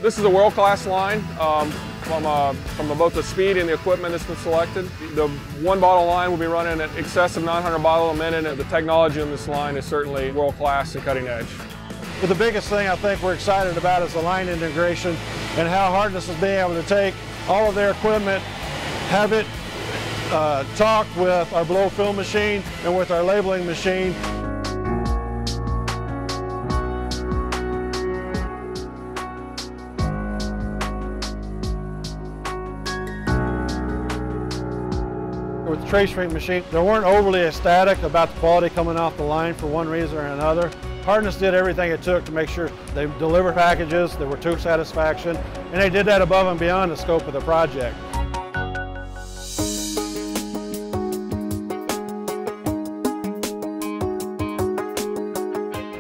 This is a world-class line from both the speed and the equipment that's been selected. The one bottle line will be running at excess of 900 bottles a minute, and the technology on this line is certainly world-class and cutting edge. But the biggest thing I think we're excited about is the line integration and how Hartness is being able to take all of their equipment, have it talk with our blow fill machine and with our labeling machine. With the trace shrink machine, they weren't overly ecstatic about the quality coming off the line for one reason or another. Hartness did everything it took to make sure they delivered packages that were to satisfaction, and they did that above and beyond the scope of the project.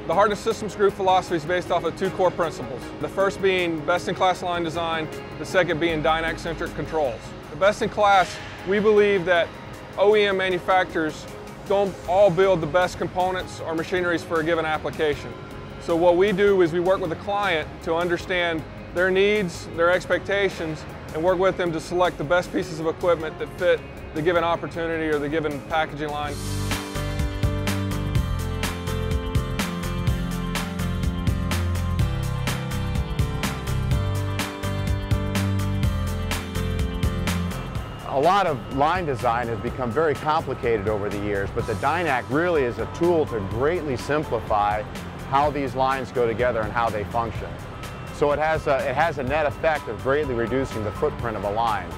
The Hartness Systems Group philosophy is based off of two core principles. The first being best-in-class line design, the second being dynac-centric controls. The best-in-class, we believe that OEM manufacturers don't all build the best components or machineries for a given application. So what we do is we work with the client to understand their needs, their expectations, and work with them to select the best pieces of equipment that fit the given opportunity or the given packaging line. A lot of line design has become very complicated over the years, but the dynac really is a tool to greatly simplify how these lines go together and how they function. So it has a net effect of greatly reducing the footprint of a line.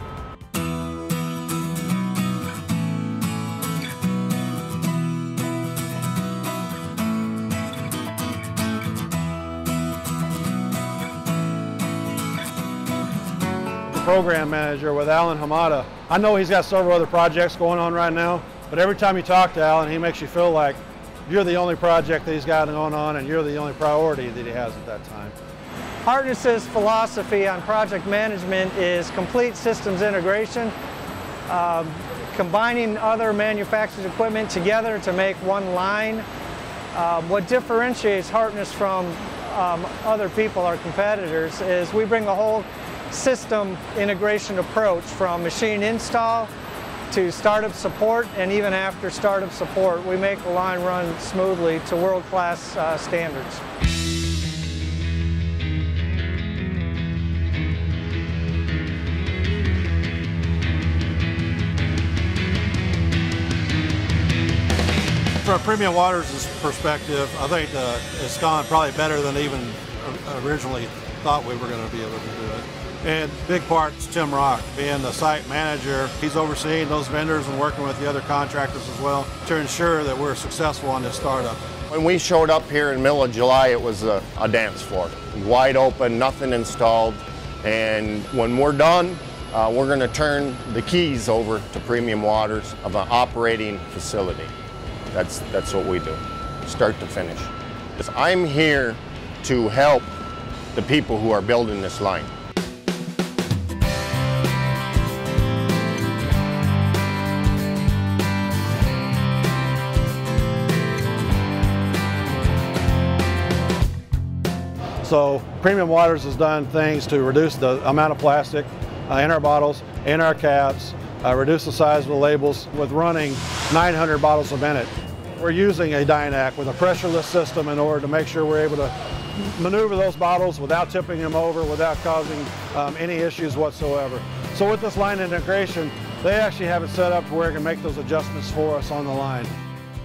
Program manager with Alan Hamada. I know he's got several other projects going on right now, but every time you talk to Alan, he makes you feel like you're the only project that he's got going on and you're the only priority that he has at that time. Hartness's philosophy on project management is complete systems integration, combining other manufacturers' equipment together to make one line. What differentiates Hartness from other people, our competitors, is we bring a whole system integration approach from machine install to startup support, and even after startup support, we make the line run smoothly to world-class standards. From Premium Waters' perspective, I think it's gone probably better than even originally thought we were going to be able to do it. And big part's Tim Rock, being the site manager. He's overseeing those vendors and working with the other contractors as well to ensure that we're successful on this startup. When we showed up here in the middle of July, it was a dance floor. Wide open, nothing installed. And when we're done, we're going to turn the keys over to Premium Waters of an operating facility. That's what we do, start to finish. I'm here to help the people who are building this line. So Premium Waters has done things to reduce the amount of plastic in our bottles, in our caps, reduce the size of the labels with running 900 bottles a minute. We're using a dynac with a pressureless system in order to make sure we're able to maneuver those bottles without tipping them over, without causing any issues whatsoever. So with this line integration, they actually have it set up to where it can make those adjustments for us on the line.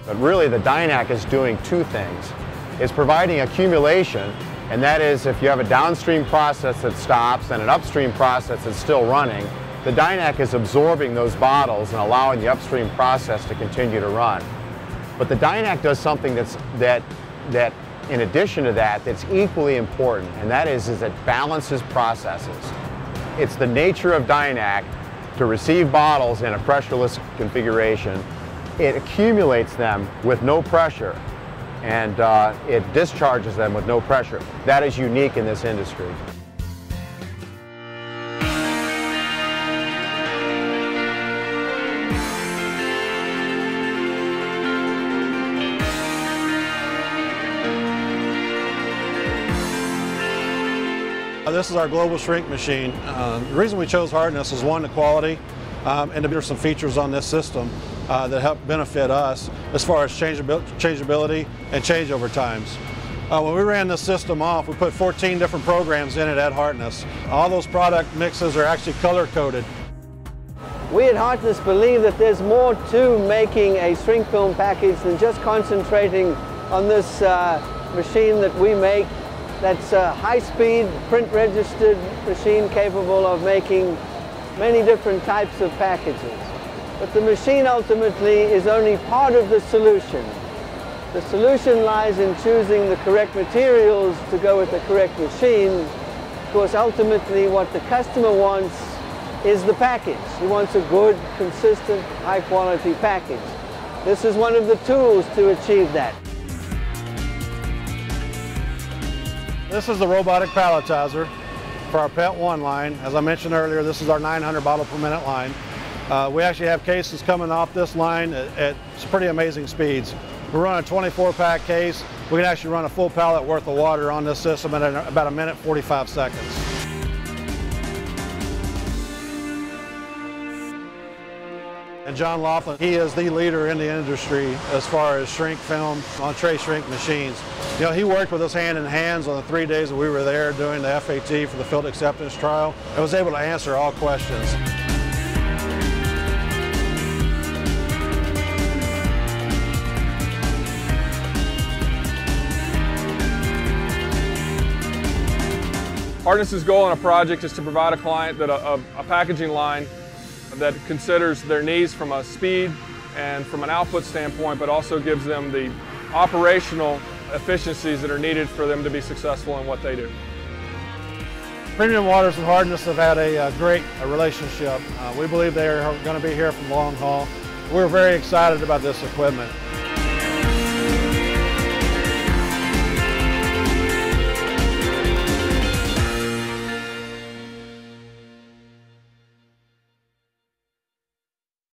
But really the dynac is doing two things. It's providing accumulation, and that is if you have a downstream process that stops and an upstream process that's still running, the dynac is absorbing those bottles and allowing the upstream process to continue to run. But the dynac does something that in addition to that, that's equally important, and that is it balances processes. It's the nature of dynac to receive bottles in a pressureless configuration. It accumulates them with no pressure, and it discharges them with no pressure. That is unique in this industry. This is our global shrink machine. The reason we chose Hartness is one, the quality, and there's some features on this system that help benefit us as far as changeability and changeover times. When we ran this system off, we put 14 different programs in it at Hartness. All those product mixes are actually color-coded. We at Hartness believe that there's more to making a shrink film package than just concentrating on this machine that we make. That's a high-speed, print-registered machine capable of making many different types of packages. But the machine ultimately is only part of the solution. The solution lies in choosing the correct materials to go with the correct machine. Of course, ultimately what the customer wants is the package. He wants a good, consistent, high-quality package. This is one of the tools to achieve that. This is the robotic palletizer for our PET 1 line. As I mentioned earlier, this is our 900 bottle per minute line. We actually have cases coming off this line at pretty amazing speeds. We run a 24-pack case. We can actually run a full pallet worth of water on this system in about 1:45 seconds. And John Laughlin, he is the leader in the industry as far as shrink film on tray shrink machines. You know, he worked with us hand in hand on the 3 days that we were there doing the FAT for the field acceptance trial and was able to answer all questions. Hartness's goal in a project is to provide a client that a packaging line that considers their needs from a speed and from an output standpoint, but also gives them the operational efficiencies that are needed for them to be successful in what they do. Premium Waters and Hartness have had a great relationship. We believe they are going to be here for the long haul. We're very excited about this equipment.